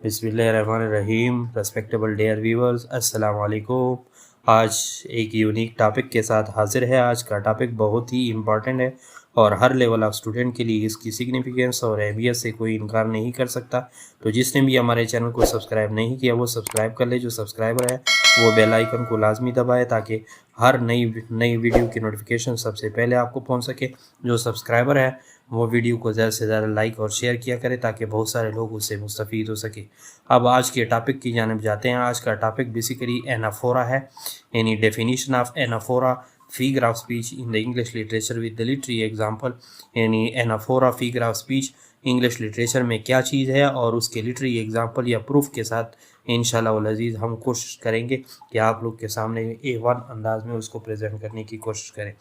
बिस्मिल्लाहिर्रहमानिर्रहीम। Respectable dare viewers, अस्सलाम वालेकुम। आज एक यूनिक टॉपिक के साथ हाजिर है। आज का टॉपिक बहुत ही इम्पॉर्टेंट है और हर लेवल ऑफ स्टूडेंट के लिए इसकी सिग्निफिकेंस और अहमियत से कोई इनकार नहीं कर सकता। तो जिसने भी हमारे चैनल को सब्सक्राइब नहीं किया वो सब्सक्राइब कर ले। जो सब्सक्राइबर है वो बेल आइकन को लाजमी दबाए ताकि हर नई वीडियो की नोटिफिकेशन सबसे पहले आपको पहुंच सके। जो सब्सक्राइबर है वो वीडियो को ज़्यादा से ज़्यादा लाइक और शेयर किया करें ताकि बहुत सारे लोग उससे मुस्तफ़ीद हो सके। अब आज के टॉपिक की जानिब जाते हैं। आज का टॉपिक बेसिकली एनाफोरा है, यानी definition of anaphora, figure of speech in the English literature with the literary example. यानी anaphora figure of speech English literature में क्या चीज़ है और उसके लिटरेरी एग्जांपल या प्रूफ के साथ इंशाअल्लाह वल अज़ीज़ हम कोशिश करेंगे कि आप लोग के सामने A1 अंदाज में उसको प्रेजेंट करने की कोशिश करें।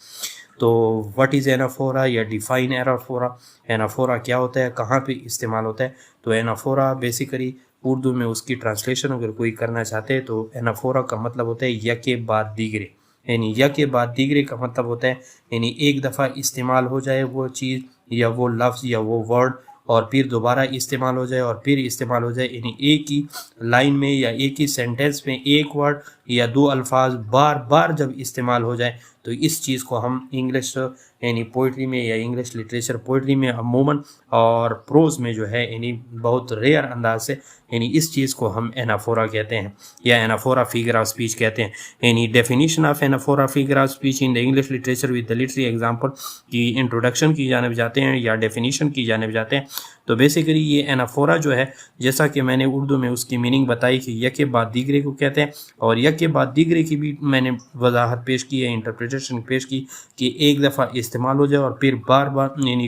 तो व्हाट इज़ एनाफोरा या डिफ़ाइन एनाफोरा। एनाफोरा क्या होता है, कहाँ पे इस्तेमाल होता है? तो एनाफोरा बेसिकली उर्दू में उसकी ट्रांसलेशन अगर कोई करना चाहते हैं तो एनाफोरा का मतलब होता है यके बाद दीगरे। यानी यके बाद दीगरे का मतलब होता है यानी एक दफ़ा इस्तेमाल हो जाए वो चीज़ या वो लफ्ज़ या वो वर्ड और फिर दोबारा इस्तेमाल हो जाए और फिर इस्तेमाल हो जाए, यानी एक ही लाइन में या एक ही सेंटेंस में एक वर्ड या दो अल्फाज बार बार जब इस्तेमाल हो जाए तो इस चीज़ को हम इंग्लिश यानी पोइट्री में या इंग्लिश लिटरेचर पोइट्री में अमूमन और प्रोज में जो है यानी बहुत रेयर अंदाज से यानी इस चीज़ को हम एनाफोरा कहते हैं या एनाफोरा फिगर ऑफ स्पीच कहते हैं। यानी definition of anaphora figure of speech in the English literature with the literary example की इंट्रोडक्शन की जानिब जाते हैं या डेफिनेशन की जानिब जाते हैं। तो बेसिकली ये एनाफोरा जो है, जैसा कि मैंने उर्दू में उसकी मीनिंग बताई कि यके बाद दीगरे को कहते हैं और यके बाद दीगरे की भी मैंने वजाहत पेश की है, इंटरप्रिटेशन पेश की कि एक दफ़ा इस्तेमाल हो जाए और फिर बार बार यानी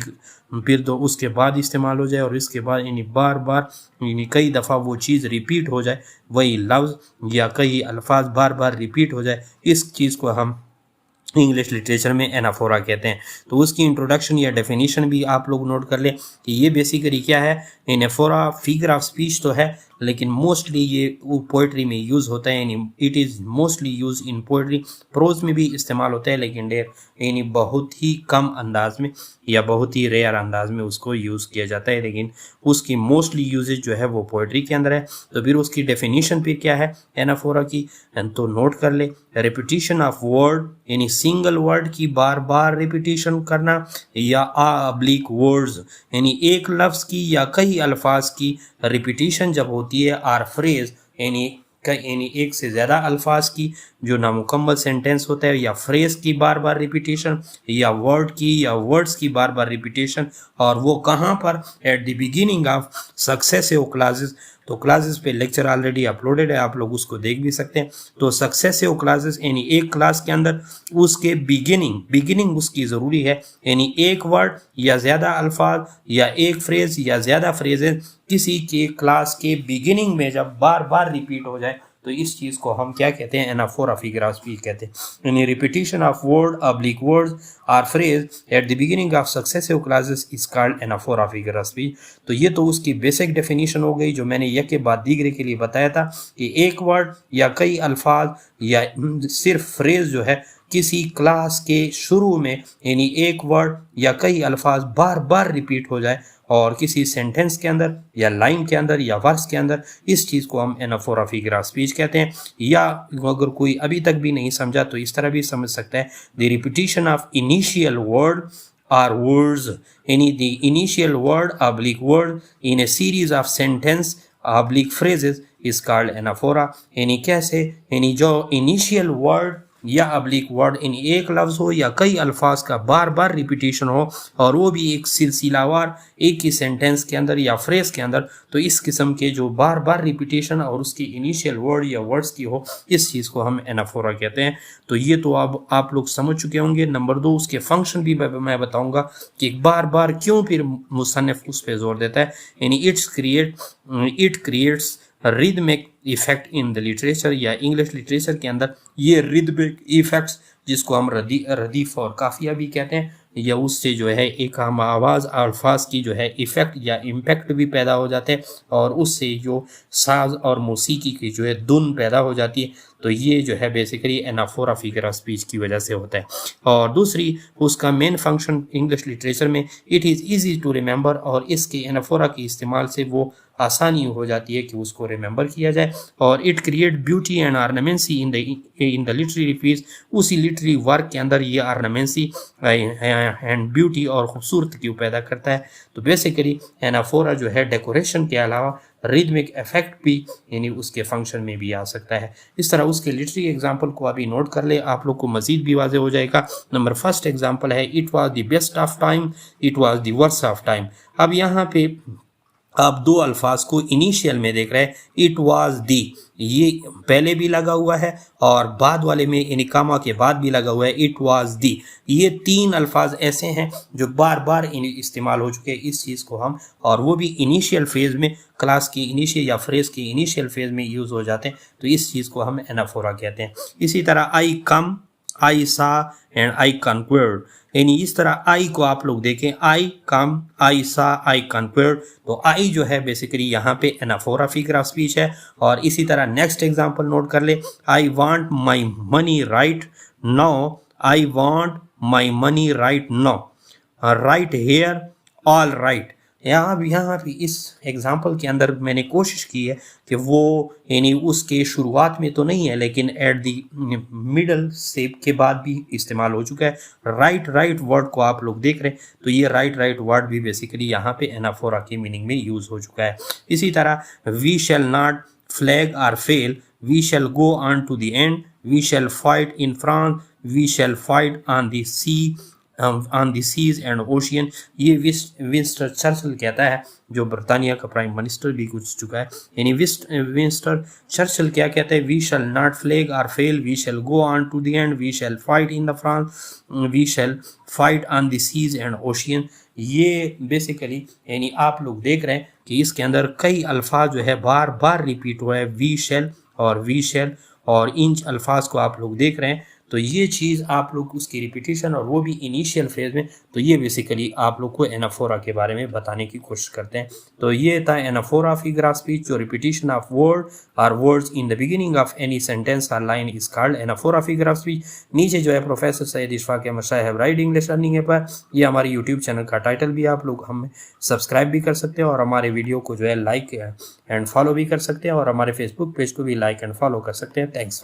फिर तो उसके बाद इस्तेमाल हो जाए और इसके बाद यानी बार बार यानी कई दफ़ा वो चीज़ रिपीट हो जाए, वही लफ्ज़ या कई अल्फाज बार बार रिपीट हो जाए, इस चीज़ को हम इंग्लिश लिटरेचर में एनाफोरा कहते हैं। तो उसकी इंट्रोडक्शन या डेफिनेशन भी आप लोग नोट कर लें कि ये बेसिकली क्या है। एनाफोरा फिगर ऑफ स्पीच तो है लेकिन मोस्टली ये पोइट्री में यूज़ होता है, यानी it is mostly use in poetry. Prose में भी इस्तेमाल होता है लेकिन यानी बहुत ही कम अंदाज में या बहुत ही रेयर अंदाज में उसको यूज़ किया जाता है, लेकिन उसकी मोस्टली यूजेज जो है वो पोइट्री के अंदर है। तो फिर उसकी डेफिनेशन फिर क्या है एनाफोरा की, तो नोट कर ले। रिपीटिशन ऑफ वर्ड यानी सिंगल वर्ड की बार बार रिपीटिशन करना या ऑब्लिक वर्ड्स यानी एक लफ्ज़ की या कई अल्फाज की रिपीटिशन जब होती है, आर फ्रेज यानी एक से ज़्यादा अल्फाज की जो नामुकम्मल सेंटेंस होता है या फ्रेज की बार बार रिपीटेशन या वर्ड की या वर्ड्स की बार बार रिपीटेशन, और वो कहाँ पर? Eight the beginning of successive classes. तो क्लासेस पे लेक्चर ऑलरेडी अपलोडेड है, आप लोग उसको देख भी सकते हैं। तो सक्सेसिव क्लासेस यानी एक क्लास के अंदर उसके बिगिनिंग उसकी ज़रूरी है, यानी एक वर्ड या ज़्यादा अल्फाज या एक फ्रेज या ज़्यादा फ्रेजेस किसी के क्लास के बिगिनिंग में जब बार बार रिपीट हो जाए तो इस चीज़ को हम क्या कहते हैं? एनाफोरा फिगर ऑफ स्पीच कहते हैं। यानी repetition of word oblique words or phrase at the beginning of successive classes is called anaphora figure of speech. तो ये तो उसकी बेसिक डेफिनेशन हो गई जो मैंने यके बाद दीगरे के लिए बताया था कि एक वर्ड या कई अल्फाज या सिर्फ फ्रेज जो है किसी क्लास के शुरू में यानी एक वर्ड या कई अल्फाज बार बार रिपीट हो जाए और किसी सेंटेंस के अंदर या लाइन के अंदर या वर्स के अंदर, इस चीज़ को हम एनाफोरा फिगर ऑफ स्पीच कहते हैं। या अगर कोई अभी तक भी नहीं समझा तो इस तरह भी समझ सकता है, the repetition of initial word or words, any the initial word oblique word in a series of sentence oblique phrases is called anaphora। यानी कैसे? यानी जो इनिशियल वर्ड या अब्लिक वर्ड इन एक लफ्ज़ हो या कई अल्फाज का बार बार रिपीटेशन हो और वो भी एक सिलसिलावार एक ही सेंटेंस के अंदर या फ्रेज के अंदर, तो इस किस्म के जो बार बार रिपीटेशन और उसकी इनिशियल वर्ड या वर्ड्स की हो, इस चीज़ को हम एनाफोरा कहते हैं। तो ये तो अब आप लोग समझ चुके होंगे। नंबर 2 उसके फंक्शन भी मैं बताऊंगा कि बार बार क्यों फिर मुसन्निफ उस पर जोर देता है। यानी it creates rhythmic effect in the literature या इंग्लिश लिटरेचर के अंदर ये रिदमिक इफेक्ट्स जिसको हम रदीफ और काफिया भी कहते हैं, या उससे जो है एक हम आवाज़ अल्फाज की जो है इफ़ेक्ट या इम्पैक्ट भी पैदा हो जाते हैं और उससे जो साज और मौसीकी की जो है धुन पैदा हो जाती है। तो ये जो है basically anaphora figure of speech की वजह से होता है। और दूसरी उसका मेन फंक्शन इंग्लिश लिटरेचर में it is easy to remember, और इसके एनाफोरा के इस्तेमाल से वो आसानी हो जाती है कि उसको रिमेंबर किया जाए। और it create beauty and ornamency in the literary piece, उसी लिटरेरी वर्क के अंदर ये ऑर्नामेंसी एंड ब्यूटी और खूबसूरती क्यों पैदा करता है। तो बेसिकली एनाफोरा जो है डेकोरेशन के अलावा रिदमिक इफेक्ट भी यानी उसके फंक्शन में भी आ सकता है। इस तरह उसके लिटरेरी एग्जाम्पल को अभी नोट कर ले, आप लोग को मजीद भी वाज़ेह हो जाएगा। नंबर फर्स्ट एग्जाम्पल है it was the best of time, it was the worst of time. अब यहाँ पे आप दो अल्फाज को इनिशियल में देख रहे हैं, इट वाज दी, ये पहले भी लगा हुआ है और बाद वाले में यानी कामा के बाद भी लगा हुआ है, इट वाज दी। ये तीन अल्फाज ऐसे हैं जो बार बार इस्तेमाल हो चुके हैं इस चीज़ को हम, और वो भी इनिशियल फेज में, क्लास की इनिशियल या फ्रेज की इनिशियल फेज में यूज़ हो जाते हैं। तो इस चीज़ को हम एनाफोरा कहते हैं। इसी तरह आई कम, आई सा एंड आई कन्क्वर्ड, यानी इस तरह आई को आप लोग देखें, आई कम, आई सा, आई कन्क्वर्ड। तो आई जो है बेसिकली यहाँ पे एनाफोरा फिगर ऑफ स्पीच है। और इसी तरह नेक्स्ट एग्जांपल नोट कर ले, I want my money right now, I want my money right now, right here, all right. यहाँ भी इस एग्जाम्पल के अंदर मैंने कोशिश की है कि वो यानी उसके शुरुआत में तो नहीं है लेकिन एट दी मिडल स्टेप के बाद भी इस्तेमाल हो चुका है। राइट वर्ड को आप लोग देख रहे हैं, तो ये राइट वर्ड भी बेसिकली यहाँ पे एनाफोरा की मीनिंग में यूज़ हो चुका है। इसी तरह we shall not flag or fail, we shall go on to the end, we shall fight in France, we shall fight on the sea, on the seas and ocean. ये Winston Churchill कहता है, जो बरतानिया का prime minister भी गुजर चुका है। यानी विंस्टन चर्चिल क्या कहता है, we shall not flag or fail, we shall go on to the end, we shall fight in the France, we shall fight on the seas and ocean. ये basically यानी आप लोग देख रहे हैं कि इसके अंदर कई अल्फाज जो है बार बार रिपीट हुआ है, वी शैल और इन अल्फाज को आप लोग देख रहे हैं। तो ये चीज़ आप लोग उसकी रिपीटिशन और वो भी इनिशियल फेज में, तो ये बेसिकली आप लोग को एनाफोरा के बारे में बताने की कोशिश करते हैं। तो ये था एनाफोरा फिगर ऑफ स्पीच, जो रिपीटिशन ऑफ वर्ड और words in the beginning of any sentence और line is called anaphora figure of speech. नीचे जो है प्रोफेसर सैयद इशफाक अहमद साहब राइट इंग्लिश लर्निंग है पर, ये हमारे यूट्यूब चैनल का टाइटल भी, आप लोग हमें सब्सक्राइब भी कर सकते हैं और हमारे वीडियो को जो है लाइक एंड फॉलो भी कर सकते हैं और हमारे फेसबुक पेज को भी लाइक एंड फॉलो कर सकते हैं। थैंक्स।